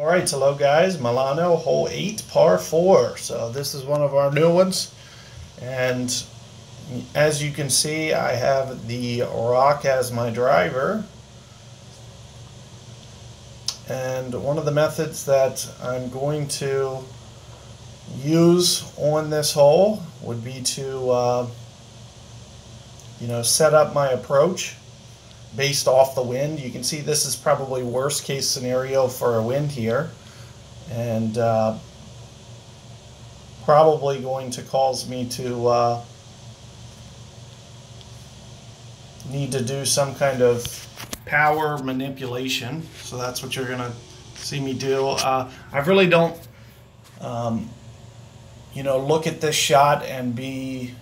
Alright, hello guys, Milano Hole 8, par 4. So this is one of our new ones. And as you can see, I have the rock as my driver. And one of the methods that I'm going to use on this hole would be to set up my approach based off the wind. You can see this is probably worst case scenario for a wind here, and probably going to cause me to need to do some kind of power manipulation. So that's what you're gonna see me do. I really don't look at this shot and be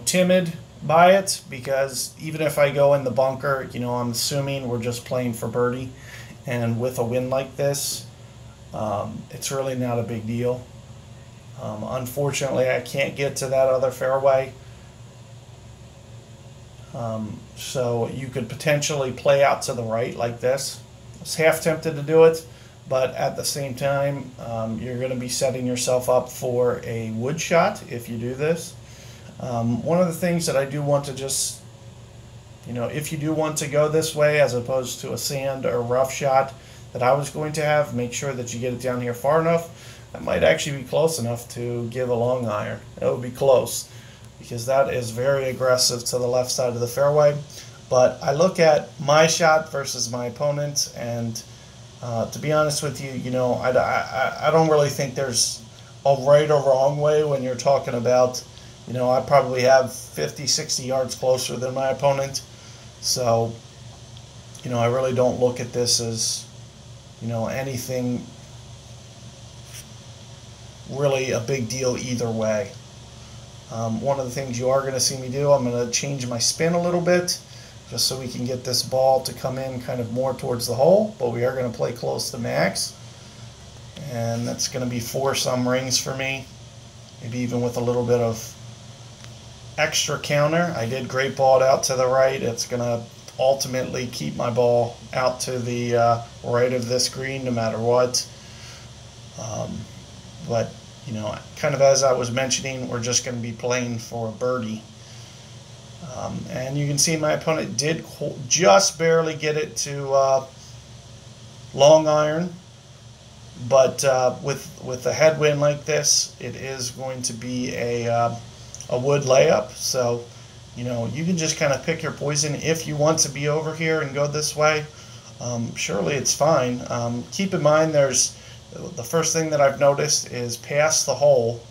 timid by it, because even if I go in the bunker, I'm assuming we're just playing for birdie, and with a wind like this, it's really not a big deal. Unfortunately, I can't get to that other fairway, so you could potentially play out to the right like this. I was half tempted to do it, but at the same time, you're going to be setting yourself up for a wood shot if you do this. One of the things that I do want to just, if you do want to go this way as opposed to a sand or rough shot that I was going to have, make sure that you get it down here far enough. That might actually be close enough to give a long iron. It would be close, because that is very aggressive to the left side of the fairway. But I look at my shot versus my opponent, and to be honest with you, I don't really think there's a right or wrong way when you're talking about, I probably have 50, 60 yards closer than my opponent. So, I really don't look at this as, anything really a big deal either way. One of the things you are going to see me do, I'm going to change my spin a little bit, just so we can get this ball to come in kind of more towards the hole, but we are going to play close to max. And that's going to be 4-some rings for me, maybe even with a little bit of extra counter. I did great ball out to the right. It's going to ultimately keep my ball out to the right of this green no matter what. But, kind of as I was mentioning, we're just going to be playing for a birdie. And you can see my opponent did just barely get it to long iron. But with a headwind like this, it is going to be a wood layup. So, you can just kind of pick your poison. If you want to be over here and go this way, surely it's fine. Keep in mind, the first thing that I've noticed is past the hole,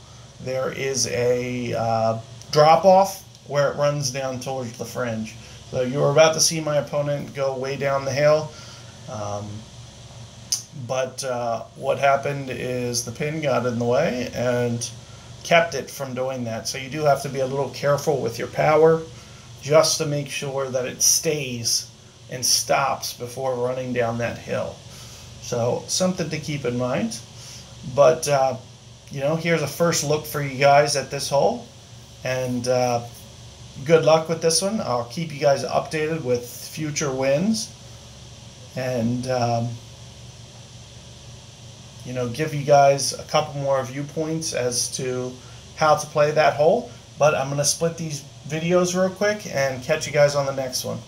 there is a drop-off where it runs down towards the fringe. So you were about to see my opponent go way down the hill. But what happened is the pin got in the way and kept it from doing that. So you do have to be a little careful with your power, just to make sure that it stays and stops before running down that hill. So something to keep in mind. But here's a first look for you guys at this hole, and good luck with this one. I'll keep you guys updated with future wins, and give you guys a couple more viewpoints as to how to play that hole. But I'm going to split these videos real quick and catch you guys on the next one.